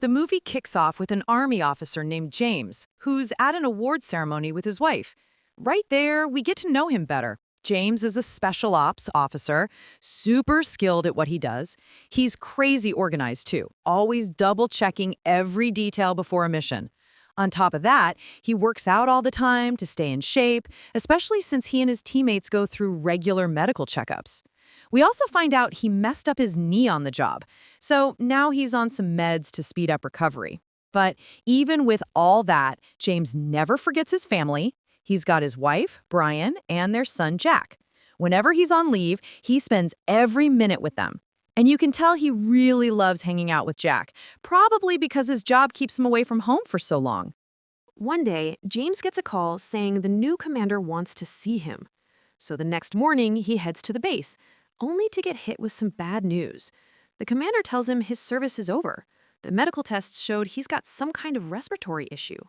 The movie kicks off with an army officer named James, who's at an award ceremony with his wife. Right there, we get to know him better. James is a special ops officer, super skilled at what he does. He's crazy organized, too, always double-checking every detail before a mission. On top of that, he works out all the time to stay in shape, especially since he and his teammates go through regular medical checkups. We also find out he messed up his knee on the job, so now he's on some meds to speed up recovery. But even with all that, James never forgets his family. He's got his wife, Brian, and their son, Jack. Whenever he's on leave, he spends every minute with them. And you can tell he really loves hanging out with Jack, probably because his job keeps him away from home for so long. One day, James gets a call saying the new commander wants to see him. So the next morning, he heads to the base, only to get hit with some bad news. The commander tells him his service is over. The medical tests showed he's got some kind of respiratory issue.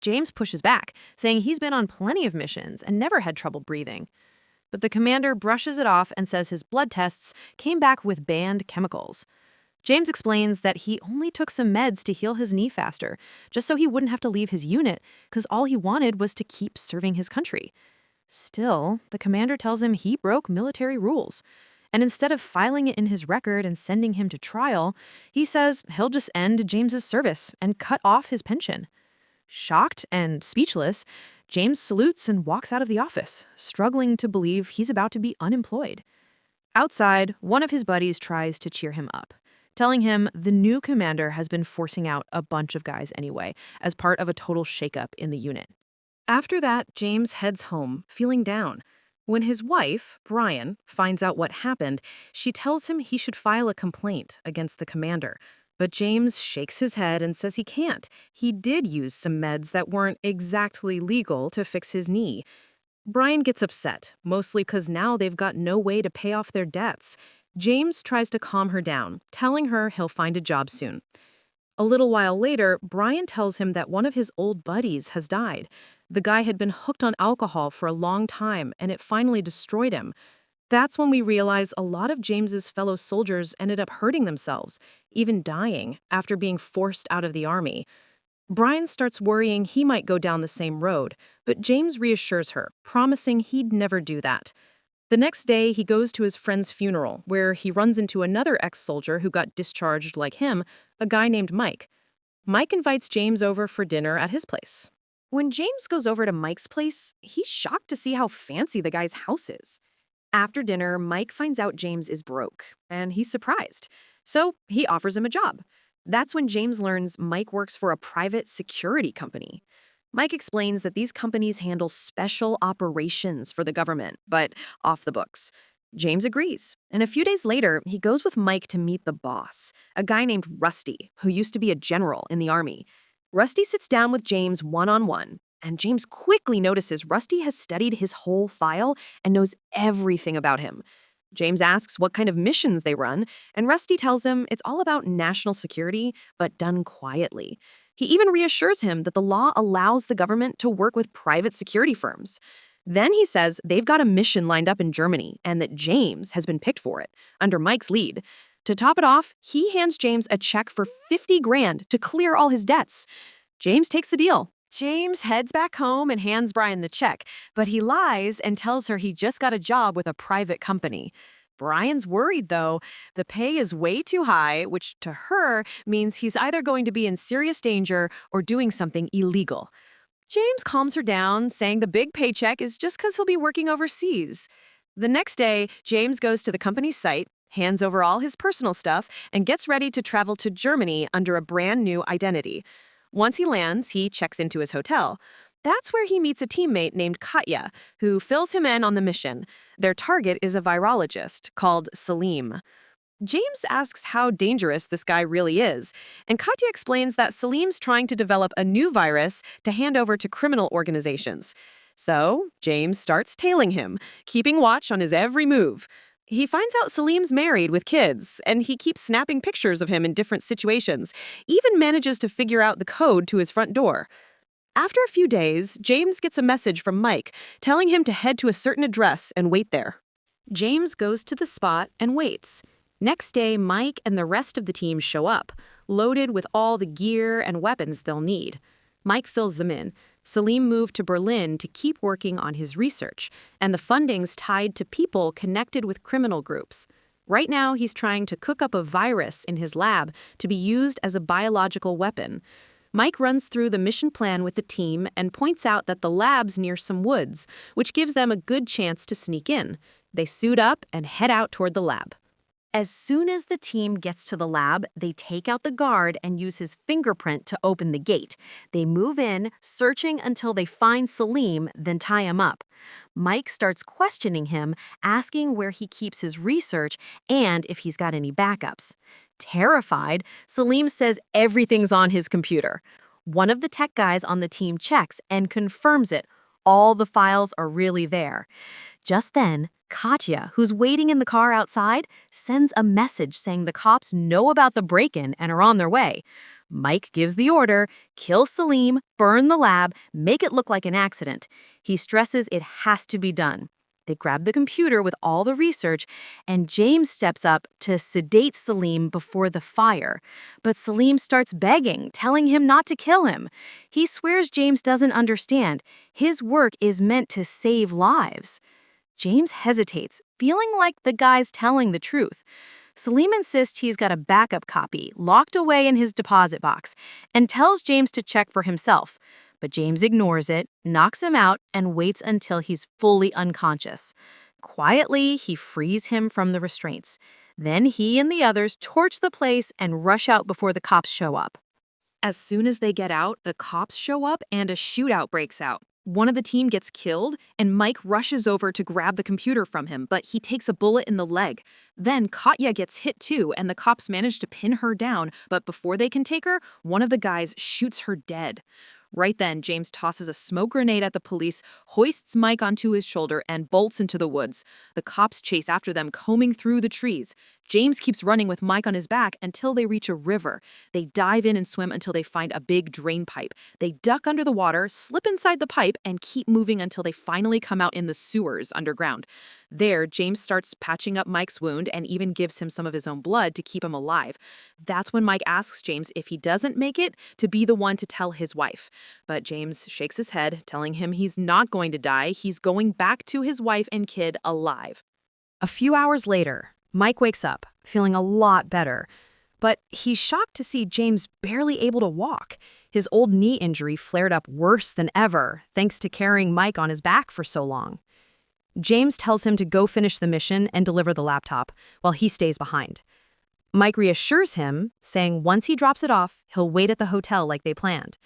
James pushes back, saying he's been on plenty of missions and never had trouble breathing. But the commander brushes it off and says his blood tests came back with banned chemicals. James explains that he only took some meds to heal his knee faster, just so he wouldn't have to leave his unit, because all he wanted was to keep serving his country. Still, the commander tells him he broke military rules. And instead of filing it in his record and sending him to trial, he says he'll just end James's service and cut off his pension. Shocked and speechless, James salutes and walks out of the office, struggling to believe he's about to be unemployed. Outside, one of his buddies tries to cheer him up, telling him the new commander has been forcing out a bunch of guys anyway, as part of a total shakeup in the unit. After that, James heads home, feeling down. When his wife, Brian, finds out what happened, she tells him he should file a complaint against the commander. But James shakes his head and says he can't. He did use some meds that weren't exactly legal to fix his knee. Brian gets upset, mostly because now they've got no way to pay off their debts. James tries to calm her down, telling her he'll find a job soon. A little while later, Brian tells him that one of his old buddies has died. The guy had been hooked on alcohol for a long time, and it finally destroyed him. That's when we realize a lot of James's fellow soldiers ended up hurting themselves, even dying, after being forced out of the army. Brian starts worrying he might go down the same road, but James reassures her, promising he'd never do that. The next day, he goes to his friend's funeral, where he runs into another ex-soldier who got discharged like him, a guy named Mike. Mike invites James over for dinner at his place. When James goes over to Mike's place, he's shocked to see how fancy the guy's house is. After dinner, Mike finds out James is broke, and he's surprised. So he offers him a job. That's when James learns Mike works for a private security company. Mike explains that these companies handle special operations for the government, but off the books. James agrees, and a few days later, he goes with Mike to meet the boss, a guy named Rusty, who used to be a general in the army. Rusty sits down with James one-on-one, and James quickly notices Rusty has studied his whole file and knows everything about him. James asks what kind of missions they run, and Rusty tells him it's all about national security, but done quietly. He even reassures him that the law allows the government to work with private security firms. Then he says they've got a mission lined up in Germany and that James has been picked for it, under Mike's lead. To top it off, he hands James a check for $50,000 to clear all his debts. James takes the deal. James heads back home and hands Brian the check, but he lies and tells her he just got a job with a private company. Brian's worried, though. The pay is way too high, which to her means he's either going to be in serious danger or doing something illegal. James calms her down, saying the big paycheck is just because he'll be working overseas. The next day, James goes to the company's site, hands over all his personal stuff, and gets ready to travel to Germany under a brand new identity. Once he lands, he checks into his hotel. That's where he meets a teammate named Katya, who fills him in on the mission. Their target is a virologist called Salim. James asks how dangerous this guy really is, and Katya explains that Salim's trying to develop a new virus to hand over to criminal organizations. So, James starts tailing him, keeping watch on his every move. He finds out Salim's married with kids, and he keeps snapping pictures of him in different situations, even manages to figure out the code to his front door. After a few days, James gets a message from Mike telling him to head to a certain address and wait there. James goes to the spot and waits. Next day, Mike and the rest of the team show up, loaded with all the gear and weapons they'll need. Mike fills them in. Salim moved to Berlin to keep working on his research, and the funding's tied to people connected with criminal groups. Right now, he's trying to cook up a virus in his lab to be used as a biological weapon. Mike runs through the mission plan with the team and points out that the lab's near some woods, which gives them a good chance to sneak in. They suit up and head out toward the lab. As soon as the team gets to the lab, they take out the guard and use his fingerprint to open the gate. They move in, searching until they find Salim, then tie him up. Mike starts questioning him, asking where he keeps his research and if he's got any backups. Terrified, Salim says everything's on his computer. One of the tech guys on the team checks and confirms it. All the files are really there. Just then, Katya, who's waiting in the car outside, sends a message saying the cops know about the break-in and are on their way. Mike gives the order, kill Salim, burn the lab, make it look like an accident. He stresses it has to be done. They grab the computer with all the research, and James steps up to sedate Salim before the fire. But Salim starts begging, telling him not to kill him. He swears James doesn't understand. His work is meant to save lives. James hesitates, feeling like the guy's telling the truth. Salim insists he's got a backup copy locked away in his deposit box and tells James to check for himself. But James ignores it, knocks him out, and waits until he's fully unconscious. Quietly, he frees him from the restraints. Then he and the others torch the place and rush out before the cops show up. As soon as they get out, the cops show up and a shootout breaks out. One of the team gets killed, and Mike rushes over to grab the computer from him, but he takes a bullet in the leg. Then Katya gets hit too, and the cops manage to pin her down, but before they can take her, one of the guys shoots her dead. Right then, James tosses a smoke grenade at the police, hoists Mike onto his shoulder, and bolts into the woods. The cops chase after them, combing through the trees. James keeps running with Mike on his back until they reach a river. They dive in and swim until they find a big drain pipe. They duck under the water, slip inside the pipe, and keep moving until they finally come out in the sewers underground. There, James starts patching up Mike's wound and even gives him some of his own blood to keep him alive. That's when Mike asks James if he doesn't make it to be the one to tell his wife. But James shakes his head, telling him he's not going to die. He's going back to his wife and kid alive. A few hours later, Mike wakes up, feeling a lot better. But he's shocked to see James barely able to walk. His old knee injury flared up worse than ever, thanks to carrying Mike on his back for so long. James tells him to go finish the mission and deliver the laptop, while he stays behind. Mike reassures him, saying once he drops it off, he'll wait at the hotel like they planned.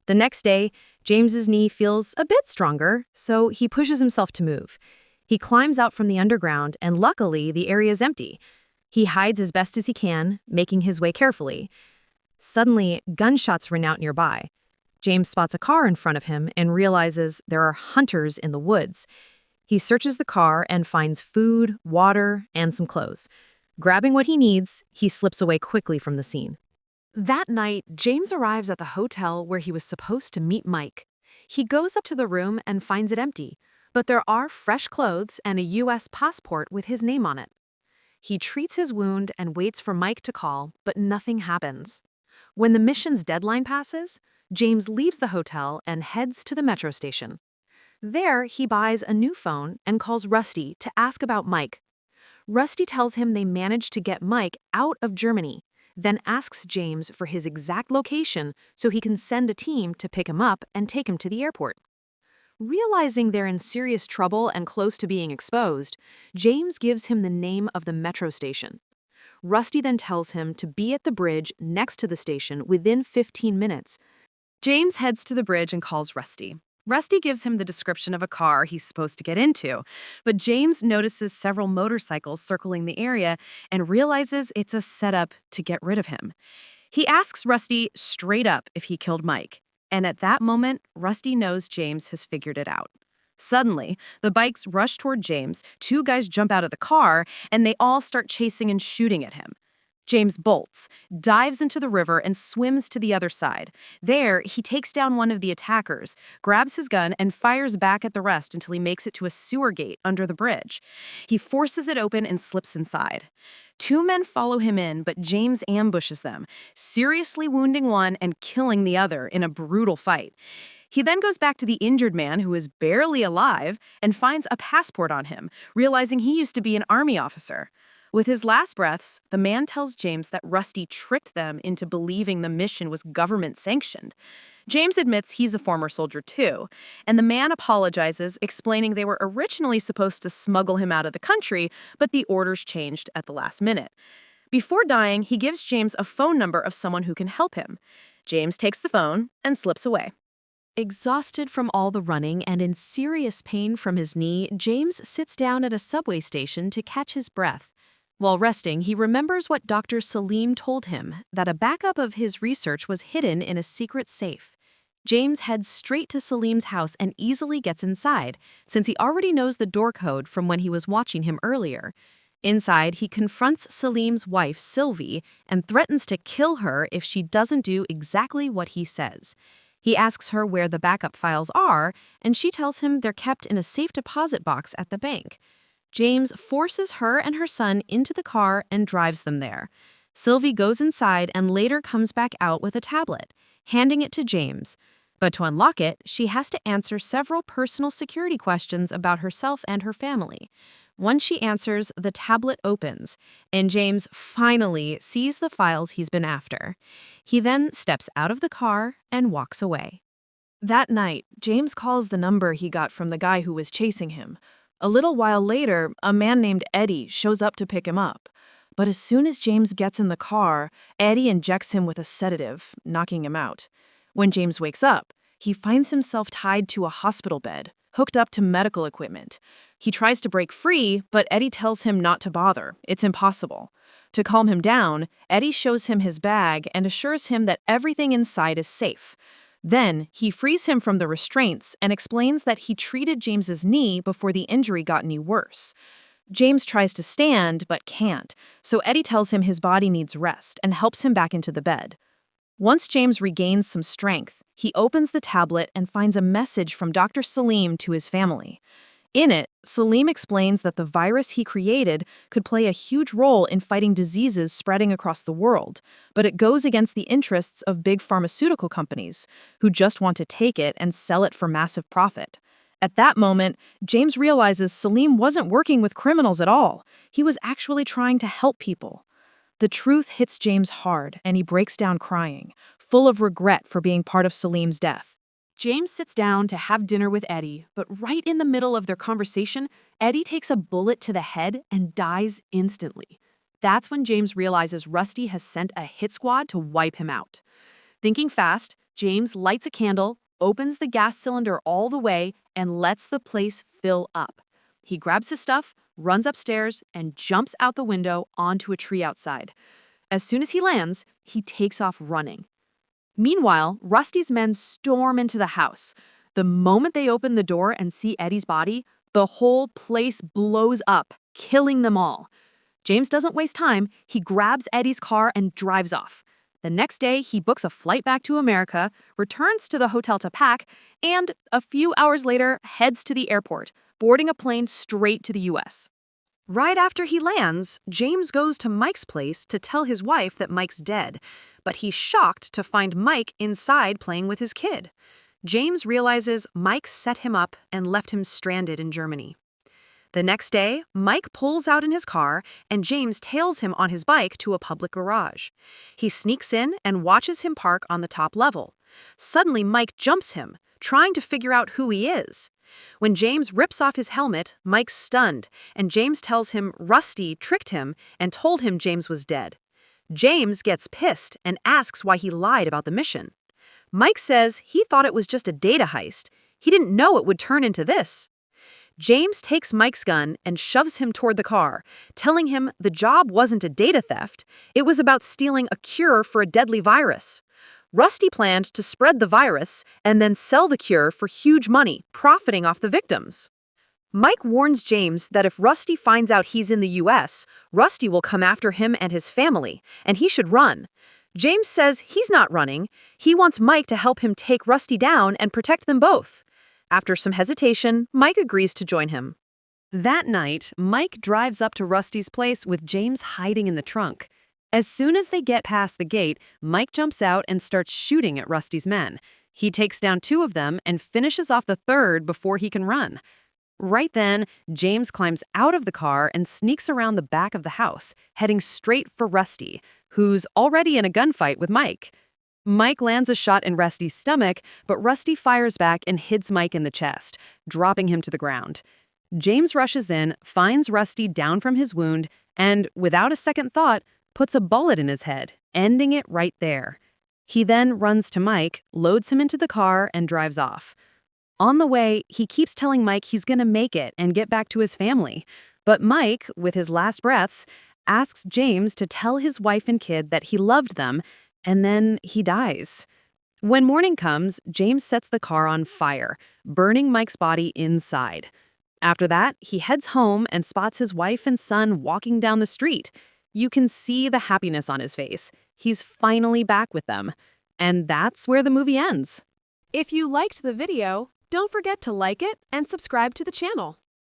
The next day, James's knee feels a bit stronger, so he pushes himself to move. He climbs out from the underground, and luckily, the area's empty. He hides as best as he can, making his way carefully. Suddenly, gunshots ring out nearby. James spots a car in front of him and realizes there are hunters in the woods. He searches the car and finds food, water, and some clothes. Grabbing what he needs, he slips away quickly from the scene. That night, James arrives at the hotel where he was supposed to meet Mike. He goes up to the room and finds it empty, but there are fresh clothes and a U.S. passport with his name on it. He treats his wound and waits for Mike to call, but nothing happens. When the mission's deadline passes, James leaves the hotel and heads to the metro station. There, he buys a new phone and calls Rusty to ask about Mike. Rusty tells him they managed to get Mike out of Germany, then asks James for his exact location so he can send a team to pick him up and take him to the airport. Realizing they're in serious trouble and close to being exposed, James gives him the name of the metro station. Rusty then tells him to be at the bridge next to the station within 15 minutes. James heads to the bridge and calls Rusty. Rusty gives him the description of a car he's supposed to get into, but James notices several motorcycles circling the area and realizes it's a setup to get rid of him. He asks Rusty straight up if he killed Mike, and at that moment, Rusty knows James has figured it out. Suddenly, the bikes rush toward James, two guys jump out of the car, and they all start chasing and shooting at him. James bolts, dives into the river, and swims to the other side. There, he takes down one of the attackers, grabs his gun, and fires back at the rest until he makes it to a sewer gate under the bridge. He forces it open and slips inside. Two men follow him in, but James ambushes them, seriously wounding one and killing the other in a brutal fight. He then goes back to the injured man, who is barely alive, and finds a passport on him, realizing he used to be an army officer. With his last breaths, the man tells James that Rusty tricked them into believing the mission was government-sanctioned. James admits he's a former soldier too, and the man apologizes, explaining they were originally supposed to smuggle him out of the country, but the orders changed at the last minute. Before dying, he gives James a phone number of someone who can help him. James takes the phone and slips away. Exhausted from all the running and in serious pain from his knee, James sits down at a subway station to catch his breath. While resting, he remembers what Dr. Salim told him, that a backup of his research was hidden in a secret safe. James heads straight to Salim's house and easily gets inside, since he already knows the door code from when he was watching him earlier. Inside, he confronts Salim's wife, Sylvie, and threatens to kill her if she doesn't do exactly what he says. He asks her where the backup files are, and she tells him they're kept in a safe deposit box at the bank. James forces her and her son into the car and drives them there. Sylvie goes inside and later comes back out with a tablet, handing it to James. But to unlock it, she has to answer several personal security questions about herself and her family. Once she answers, the tablet opens, and James finally sees the files he's been after. He then steps out of the car and walks away. That night, James calls the number he got from the guy who was chasing him. A little while later, a man named Eddie shows up to pick him up. But as soon as James gets in the car, Eddie injects him with a sedative, knocking him out. When James wakes up, he finds himself tied to a hospital bed, hooked up to medical equipment. He tries to break free, but Eddie tells him not to bother. It's impossible. To calm him down, Eddie shows him his bag and assures him that everything inside is safe. Then, he frees him from the restraints and explains that he treated James's knee before the injury got any worse. James tries to stand, but can't, so Eddie tells him his body needs rest and helps him back into the bed. Once James regains some strength, he opens the tablet and finds a message from Dr. Salim to his family. In it, Salim explains that the virus he created could play a huge role in fighting diseases spreading across the world, but it goes against the interests of big pharmaceutical companies, who just want to take it and sell it for massive profit. At that moment, James realizes Salim wasn't working with criminals at all. He was actually trying to help people. The truth hits James hard, and he breaks down crying, full of regret for being part of Salim's death. James sits down to have dinner with Eddie, but right in the middle of their conversation, Eddie takes a bullet to the head and dies instantly. That's when James realizes Rusty has sent a hit squad to wipe him out. Thinking fast, James lights a candle, opens the gas cylinder all the way, and lets the place fill up. He grabs his stuff, runs upstairs, and jumps out the window onto a tree outside. As soon as he lands, he takes off running. Meanwhile, Rusty's men storm into the house. The moment they open the door and see Eddie's body, the whole place blows up, killing them all. James doesn't waste time. He grabs Eddie's car and drives off. The next day, he books a flight back to America, returns to the hotel to pack, and a few hours later, heads to the airport, boarding a plane straight to the U.S. Right after he lands, James goes to Mike's place to tell his wife that Mike's dead, but he's shocked to find Mike inside playing with his kid. James realizes Mike set him up and left him stranded in Germany. The next day, Mike pulls out in his car, and James tails him on his bike to a public garage. He sneaks in and watches him park on the top level. Suddenly, Mike jumps him, trying to figure out who he is. When James rips off his helmet, Mike's stunned, and James tells him Rusty tricked him and told him James was dead. James gets pissed and asks why he lied about the mission. Mike says he thought it was just a data heist. He didn't know it would turn into this. James takes Mike's gun and shoves him toward the car, telling him the job wasn't a data theft, it was about stealing a cure for a deadly virus. Rusty planned to spread the virus and then sell the cure for huge money, profiting off the victims. Mike warns James that if Rusty finds out he's in the US, Rusty will come after him and his family, and he should run. James says he's not running. He wants Mike to help him take Rusty down and protect them both. After some hesitation, Mike agrees to join him. That night, Mike drives up to Rusty's place with James hiding in the trunk. As soon as they get past the gate, Mike jumps out and starts shooting at Rusty's men. He takes down 2 of them and finishes off the 3rd before he can run. Right then, James climbs out of the car and sneaks around the back of the house, heading straight for Rusty, who's already in a gunfight with Mike. Mike lands a shot in Rusty's stomach, but Rusty fires back and hits Mike in the chest, dropping him to the ground. James rushes in, finds Rusty down from his wound, and, without a second thought, puts a bullet in his head, ending it right there. He then runs to Mike, loads him into the car, and drives off. On the way, he keeps telling Mike he's gonna make it and get back to his family. But Mike, with his last breaths, asks James to tell his wife and kid that he loved them, and then he dies. When morning comes, James sets the car on fire, burning Mike's body inside. After that, he heads home and spots his wife and son walking down the street. You can see the happiness on his face. He's finally back with them. And that's where the movie ends. If you liked the video, don't forget to like it and subscribe to the channel.